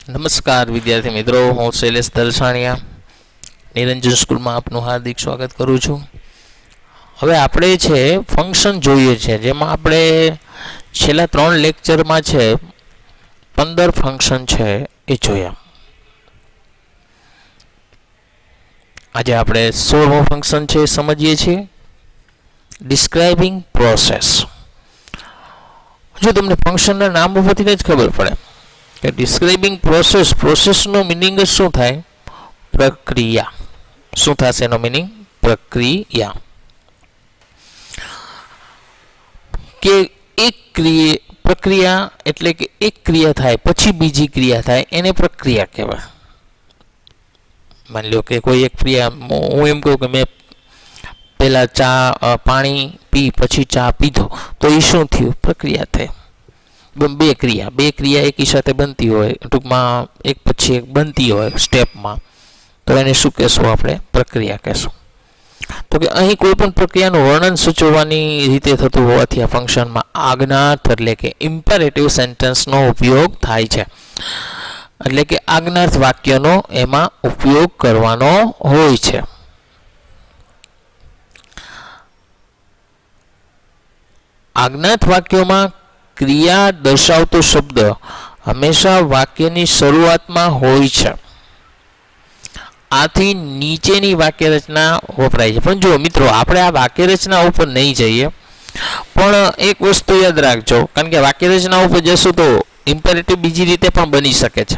નમસ્કાર વિદ્યાર્થી મિત્રો, હું શૈલેષ દલસાણિયા નિરંજન સ્કૂલમાં આપનું હાર્દિક સ્વાગત કરું છું. હવે આપણે છે ફંક્શન જોઈએ છે, જેમાં આપણે છેલ્લા 3 લેક્ચરમાં છે 15 ફંક્શન છે એ જોયા. આજે આપણે 16મો ફંક્શન છે એ સમજીએ છીએ, ડિસ્ક્રાઇબિંગ પ્રોસેસ. જો તમને ફંક્શનના નામ ઉપરથી જ ખબર પડે કે ડિસ્ક્રાઇબિંગ પ્રોસેસનો મિનિંગ જ શું થાય? પ્રક્રિયા. શું થશે એનો મિનિંગ? પ્રક્રિયા. કે પ્રક્રિયા એટલે કે એક ક્રિયા થાય પછી બીજી ક્રિયા થાય, એને પ્રક્રિયા કહેવાય. માની લો કે કોઈ એક ક્રિયા, હું એમ કહું કે મેં પહેલાં પાણી પી પછી ચા પીધો, તો એ શું થયું? પ્રક્રિયા થઈ. બે ક્રિયા એકી સાથે બનતી હોય, ટૂંકમાં એક પછી એક બનતી હોય સ્ટેપમાં, તો એને શું કહેશું? આપણે પ્રક્રિયા કહેશું. તો કે અહીં કોઈ પણ પ્રક્રિયાનું વર્ણન સૂચવવાની રીતે થતું હોવાથી આ ફંક્શનમાં આજ્ઞાર્થ એટલે કે ઇમ્પેરેટિવ સેન્ટેન્સનો ઉપયોગ થાય છે. એટલે કે આજ્ઞાર્થ વાક્યનો એમાં ઉપયોગ કરવાનો હોય છે. આજ્ઞાર્થ વાક્યોમાં ક્રિયા દર્શાવતો શબ્દ હંમેશા વાક્યની શરૂઆતમાં હોય છે. આથી નીચેની વાક્ય રચના વપરાય છે. પણ જો મિત્રો, આપણે આ વાક્ય રચના ઉપર નહીં જઈએ, પણ એક વસ્તુ યાદ રાખજો, કારણ કે વાક્ય રચના ઉપર જશું તો ઇમ્પેરેટિવ બીજી રીતે પણ બની શકે છે,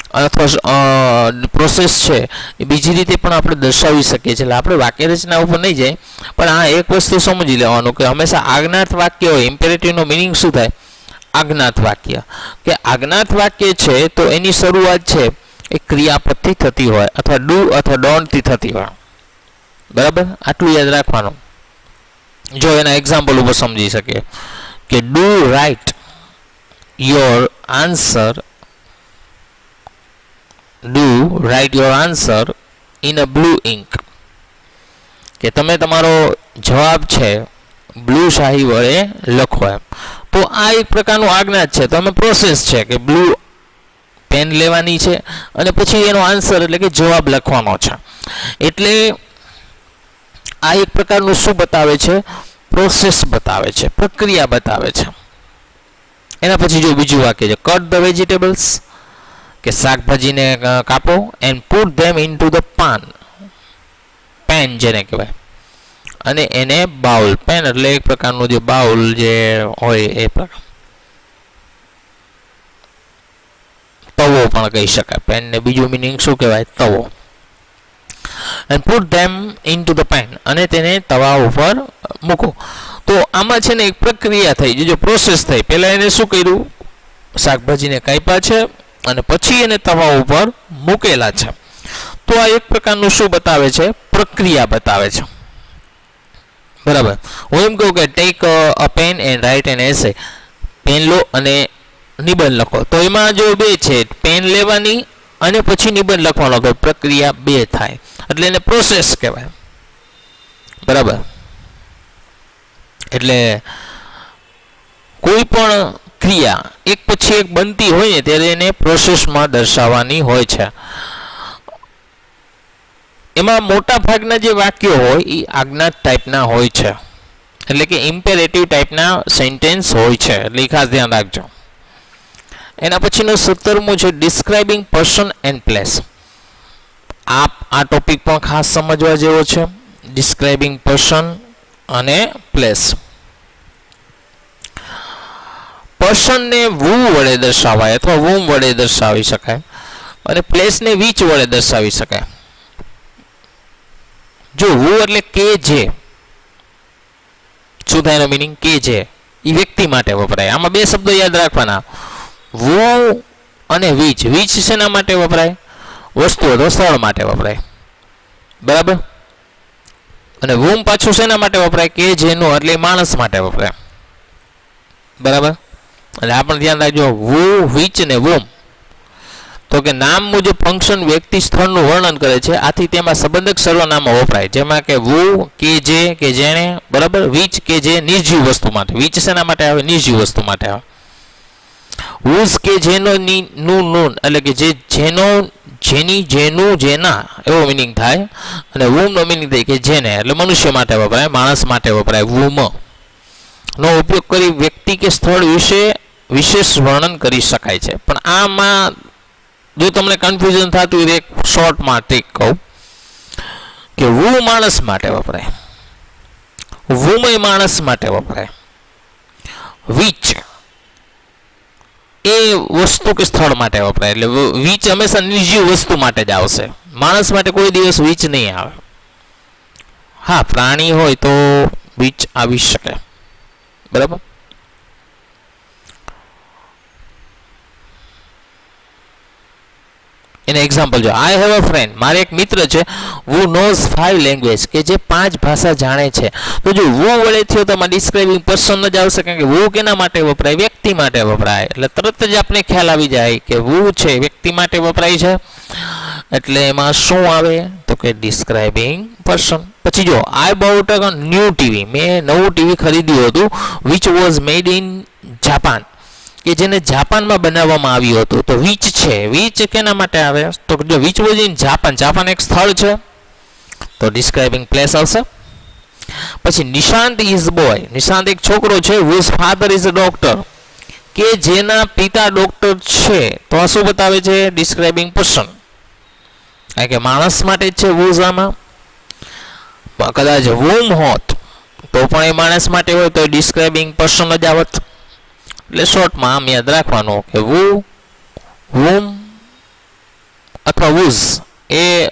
અથવા પ્રોસેસ છે એ બીજી રીતે પણ આપણે દર્શાવી શકીએ છીએ. એટલે આપણે વાક્ય રચના ઉપર નહીં જાય, પણ આ એક વસ્તુ સમજી લેવાનું કે હંમેશા આજ્ઞાર્થ વાક્ય હોય, ઇમ્પેરેટિવનો મિનિંગ શું થાય? આજ્ઞાર્થ વાક્ય. કે આજ્ઞાર્થ વાક્ય છે તો એની શરૂઆત છે એ ક્રિયાપદથી થતી હોય, અથવા ડુ અથવા ડોન્ટથી થતી હોય. બરાબર? આટલું યાદ રાખવાનું. જો એના એક્ઝામ્પલ ઉપર સમજી શકીએ કે do write your answer, do write your answer in a blue ink. કે તમે તમારો જવાબ છે બ્લુ શાહી વડે લખો એમ. તો આ એક પ્રકારનું આજ્ઞા છે. તો અમે પ્રોસેસ છે કે બ્લુ પેન લેવાની છે અને પછી એનો આન્સર એટલે કે જવાબ લખવાનો છે. એટલે આ એક પ્રકારનું શું બતાવે છે? પ્રોસેસ બતાવે છે, પ્રક્રિયા બતાવે છે. એના પછી જો બીજું વાક્ય છે, કટ ધ વેજીટેબલ્સ, કે શાકભાજીને કાપો, and put them into the pan જેને કહેવાય, અને એને બાઉલ. પેન એટલે એક પ્રકારનું જે બાઉલ જે હોય એ પ્રકાર, તવો પણ કહી શકાય. પેનને બીજું મિનિંગ શું કહેવાય? તવો. And put them into the pan, અને તેને તવા ઉપર મૂકો. તો આમાં છે ને એક પ્રક્રિયા થઈ, જો પ્રોસેસ થઈ. પહેલાં એને શું કર્યું? શાકભાજીને કાપ્યા છે અને પછી એને તવા ઉપર મૂકેલા છે. તો આ એક પ્રકારનું શું બતાવે છે? પ્રક્રિયા બતાવે છે. બરાબર? હું એમ કહું કે take a pen and write an essay, pen લો અને નિબંધ લખો. તો એમાં જો બે છે, પેન લેવાની અને પછી નિબંધ લખવાનો, તો પ્રક્રિયા બે થાય, એટલે એને પ્રોસેસ કહેવાય. બરાબર? એટલે કોઈ પણ ક્રિયા એક પછી એક બનતી હોય ને ત્યારે એને પ્રોસેસમાં દર્શાવવાની હોય છે. એમાં મોટા ભાગના જે વાક્યો હોય એ આજ્ઞાર્થ ટાઈપના હોય છે, એટલે કે ઇમ્પેરેટિવ ટાઈપના સેન્ટેન્સ હોય છે. એટલે એ ખાસ ધ્યાન રાખજો. એના પછીનો 17મો છે ડિસ્ક્રાઇબિંગ પર્સન એન્ડ પ્લેસ. આ ટોપિક પણ ખાસ સમજવા જેવો છે, ડિસ્ક્રાઇબિંગ પર્સન અને પ્લેસ. પર્સનને વુ વડે દર્શાવાય અથવા વુમ વડે દર્શાવી શકાય, અને પ્લેસને વિચ વડે દર્શાવી શકાય. જો વુ એટલે કે જે, શું થાય એનો મિનિંગ? કે જે એ વ્યક્તિ માટે વપરાય. આમાં બે શબ્દો યાદ રાખવાના, વુ અને વિચ. વિચ શેના માટે વપરાય? વસ્તુ અથવા સ્થળ માટે વપરાય. બરાબર? અને વુમ પાછું શેના માટે વપરાય? કે જેનું, એટલે માણસ માટે વપરાય. બરાબર? એટલે આપણે ધ્યાન રાખજો, વુ, વિચ ને વુમ. તો કે નામ મુજબ ફંક્શન વ્યક્તિ સ્થળનું વર્ણન કરે છે, આથી તેમાં સંબંધક સર્વનામો વપરાય, જેમાં કે વુ કે જે કે જેણે. બરાબર? વિચ કે જે નિર્જીવ વસ્તુ માટે. વિચ શેના માટે આવે? નિર્જીવ વસ્તુ માટે આવે. હુઝ કે જેનો ની નું નૂન એટલે કે જે જેનો જેની જેનું જેના એવો મિનિંગ થાય. અને વુમ નો મિનિંગ થાય કે જેને, એટલે મનુષ્ય માટે વપરાય, માણસ માટે વપરાય. વુમ નો ઉપયોગ કરી વ્યક્તિ કે સ્થળ વિશે વિશેષ વર્ણન કરી શકાય છે. પણ આમાં જો તમને કન્ફ્યુઝન થતું હોય એક શોર્ટમાં ટ્રીક કહું કે વુ માણસ માટે વપરાય, વુમય માણસ માટે વપરાય, વિચ એ વસ્તુ કે સ્થળ માટે વપરાય. એટલે વીચ હંમેશા નિર્જીવ વસ્તુ માટે જ આવશે, માણસ માટે કોઈ દિવસ વીચ નહીં આવે. હા, પ્રાણી હોય તો વીચ આવી શકે. બરાબર. એને એક્ઝામ્પલ જો, આઈ હેવ અ ફ્રેન્ડ, મારે એક મિત્ર છે, who knows 5 લેંગ્વેજ, કે જે 5 ભાષા જાણે છે. તો જો who વડે થયો તો આમાં ડિસ્ક્રાઇબિંગ પર્સન જ આવશે, કારણ કે who કેના માટે વપરાય? વ્યક્તિ માટે વપરાય. એટલે તરત જ આપણે ખ્યાલ આવી જાય કે who છે વ્યક્તિ માટે વપરાય છે, એટલે એમાં શું આવે તો કે ડિસ્ક્રાઇબિંગ પર્સન. પછી જો, આઈ બાઉટ અ ન્યૂ ટીવી, મેં નવું ટીવી ખરીદ્યું હતું, which was made in Japan, કે જેને જાપાનમાં બનાવવામાં આવ્યું હતું. તો વિચ છે, વિચ કેના માટે આવે તો જો which was in Japan, Japan એક સ્થળ છે, તો ડિસ્ક્રાઇબિંગ પ્લેસ આવશે. પછી નિશાંત ઇઝ બોય, નિશાંત એક છોકરો છે, whose father is a doctor, કે જેના પિતા ડોક્ટર છે. તો આ શું બતાવે છે? Describing person. કારણ કે માણસ માટે જ છે હુઝ. આમાં કદાચ વુમ હોત તો પણ એ માણસ માટે હોય તો ડિસ્ક્રાઇબિંગ પર્સન જ આવત. એટલે શોર્ટમાં આમ યાદ રાખવાનું કે વુ, વુમ અથવા વુઝ એ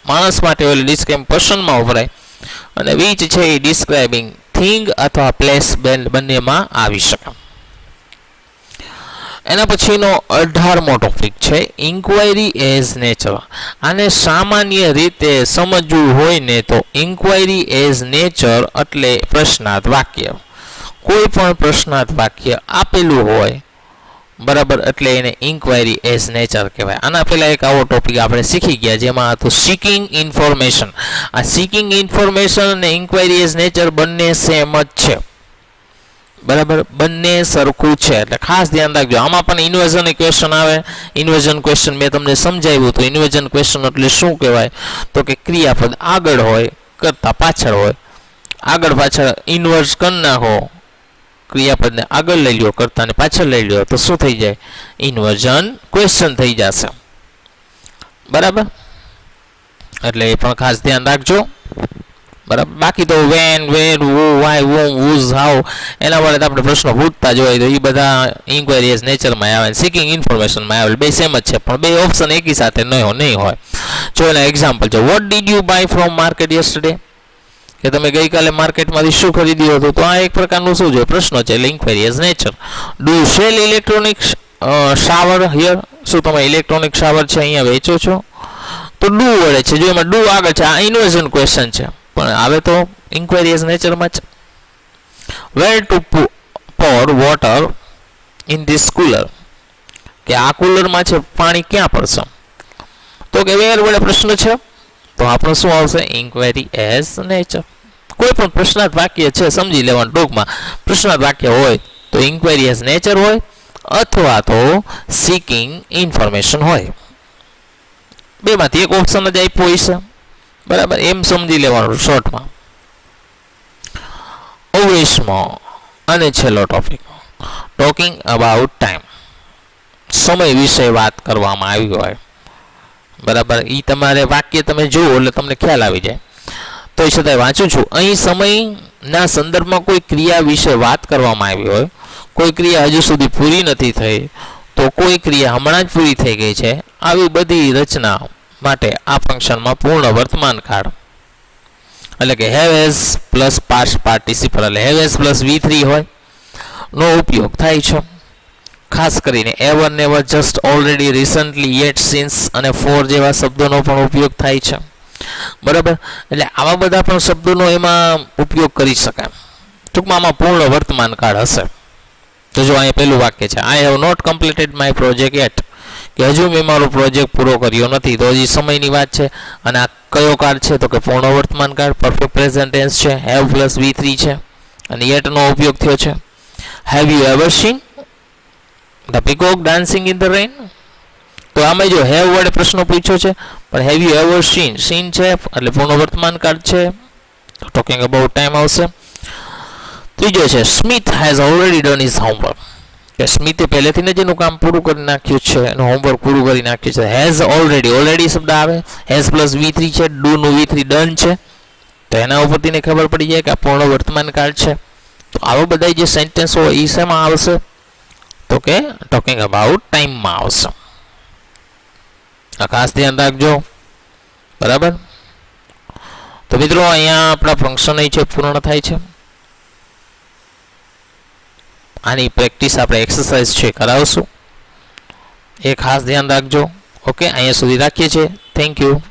માણસ માટે હોય ડિસ્ક્રાઇબિંગ પર્સનમાં વપરાય, અને વિચ છે એ ડિસ્ક્રાઇબિંગ થિંગ અથવા પ્લેસ બંનેમાં આવી શકે. એના પછીનો 18મો ટોપિક છે ઇન્ક્વાયરી એઝ નેચર. આને સામાન્ય રીતે સમજવું હોય ને તો ઇન્ક્વાયરી એઝ નેચર એટલે પ્રશ્નાર્થ વાક્ય. કોઈ પણ પ્રશ્નાર્થ વાક્ય આપેલું હોય, બરાબર, એટલે એને ઇન્ક્વાયરી એઝ નેચર કહેવાય. આના પહેલાં એક આવો ટોપિક આપણે શીખી ગયા જેમાં હતું સીકિંગ ઇન્ફોર્મેશન. આ સીકિંગ ઇન્ફોર્મેશન અને ઇન્ક્વાયરી એઝ નેચર બંને સેમ જ છે, બરાબર, બંને સરખું છે. એટલે ખાસ ધ્યાન રાખજો. આમાં પણ ઇન્વર્ઝન ક્વેશ્ચન આવે. ઇન્વર્ઝન ક્વેશ્ચન મેં તમને સમજાવ્યું તો ઇન્વર્ઝન ક્વેશ્ચન એટલે શું કહેવાય તો કે ક્રિયાપદ આગળ હોય કરતાં પાછળ હોય, આગળ પાછળ ઇન્વર્સ કરી નાખો, ક્રિયાપદને આગળ લઈ લ્યો કરતાને પાછળ લઈ લ્યો તો શું થઈ જાય? ઇન્વર્ઝન ક્વેશ્ચન થઈ જશે, બરાબર. એટલે એ પણ ખાસ ધ્યાન રાખજો, બરાબર. બાકી તો when, where, who, why, whom, whose, how એના વડે આપણે પ્રશ્નો પૂછતા જ હોય તો એ બધા ઇન્ક્વાયરી એઝ નેચરમાં આવે, સીકિંગ ઇન્ફોર્મેશનમાં આવે. બે સેમ જ છે પણ બે ઓપ્શન એકી સાથે નહીં હોય. જો એના એક્ઝામ્પલ છે, what did you buy from market yesterday, કે તમે ગઈકાલે માર્કેટમાંથી શું ખરીદ્યું હતું. તો આ એક પ્રકારનું શું છે? પ્રશ્ન છે, એટલે inquiry as nature. Do you sell electronic shower here, શું તમે ઇલેક્ટ્રોનિક શાવર છે અહીંયા વેચો છો? તો ડુ વડે છે, જો એમાં ડુ આગળ છે, આ ઇન્વર્ઝન ક્વેશ્ચન છે પણ આવે તો ઇન્ક્વાયરી એઝ નેચરમાં જ. વેર two Por water in this cooler, કે આ કુલરમાં છે પાણી ક્યાં પડશે? તો કે વેર વડે પ્રશ્ન છે તો આપણે શું આવશે? Inquiry as nature. કોઈ પણ પ્રશ્નાર્થ વાક્ય છે સમજી લેવાનું ટૂંકમાં. પ્રશ્નાર્થ વાક્ય હોય તો ઇન્ક્વાયરી એઝ નેચર હોય અથવા તો સીકિંગ ઇન્ફોર્મેશન હોય. બેમાંથી એક ઓપ્શન જ આપ્યો હોય છે, બરાબર, એમ સમજી લેવાનું શોર્ટમાં. 19મો અને છેલ્લો ટોપિક, ટોકિંગ અબાઉટ ટાઈમ. સમય વિશે વાત કરવામાં આવી હોય, બરાબર. એ તમારે વાક્ય તમે જુઓ એટલે તમને ખ્યાલ આવી જાય. તો એ છતાંય વાંચું છું. અહીં સમયના સંદર્ભમાં કોઈ ક્રિયા વિશે વાત કરવામાં આવી હોય, કોઈ ક્રિયા હજુ સુધી પૂરી નથી થઈ તો કોઈ ક્રિયા હમણાં જ પૂરી થઈ ગઈ છે, આવી બધી રચના માટે આ ફંક્શનમાં પૂર્ણ વર્તમાન કાળ એટલે કે have has plus past participle એટલે હેવ એઝ પ્લસ V3 હોય નો ઉપયોગ થાય છે. ખાસ કરીને ever, never, just, already, recently, yet, since અને ફોર જેવા શબ્દોનો પણ ઉપયોગ થાય છે, બરાબર. એટલે આવા બધા પણ શબ્દોનો એમાં ઉપયોગ કરી શકાય. ટૂંકમાં આમાં પૂર્ણ વર્તમાન કાળ હશે. તો જો અહીંયા પહેલું વાક્ય છે, I have not completed my project yet, કે હજુ મેં મારો પ્રોજેક્ટ પૂરો કર્યો નથી. તો હજી સમયની વાત છે. અને આ કયો કાળ છે તો કે પૂર્ણ વર્તમાન કાળ, પરફેક્ટ પ્રેઝન્ટ ટેન્સ છે, હેવ પ્લસ V3 છે અને યેટનો ઉપયોગ થયો છે. Have you ever scene, the peacock dancing in the rain. તો આમાં જો હેવ વડે પ્રશ્ન પૂછ્યો છે, પણ have you ever scene, scene છે એટલે પૂર્ણ વર્તમાન કાળ છે, ટોકિંગ અબાઉટ ટાઈમ આવશે. ત્રીજો છે Smith has already done his homework, કે સ્મિથે પહેલેથી જ એનું કામ પૂરું કરી નાખ્યું છે, એનું હોમવર્ક પૂરું કરી નાખ્યું છે. હેઝ ઓલરેડી, ઓલરેડી શબ્દ આવે, હેઝ પ્લસ V3 છે, ડુ નું V3 ડન છે, તો એના ઉપરથી ને ખબર પડી જાય કે આ પૂર્ણ વર્તમાન કાળ છે. તો આવા બધા જે સેન્ટેન્સ હોય એ શેમાં આવશે, તો કે ટોકિંગ અબાઉટ ટાઈમમાં આવશે. આ ખાસ ધ્યાન રાખજો, બરાબર. તો મિત્રો અહીંયા આપણા ફંક્શન છે પૂર્ણ થાય છે. આની પ્રેક્ટિસ આપણે એક્સરસાઇઝ છે કરાવશું, એ ખાસ ધ્યાન રાખજો. ઓકે, અહીંયા સુધી રાખીએ છીએ. Thank you.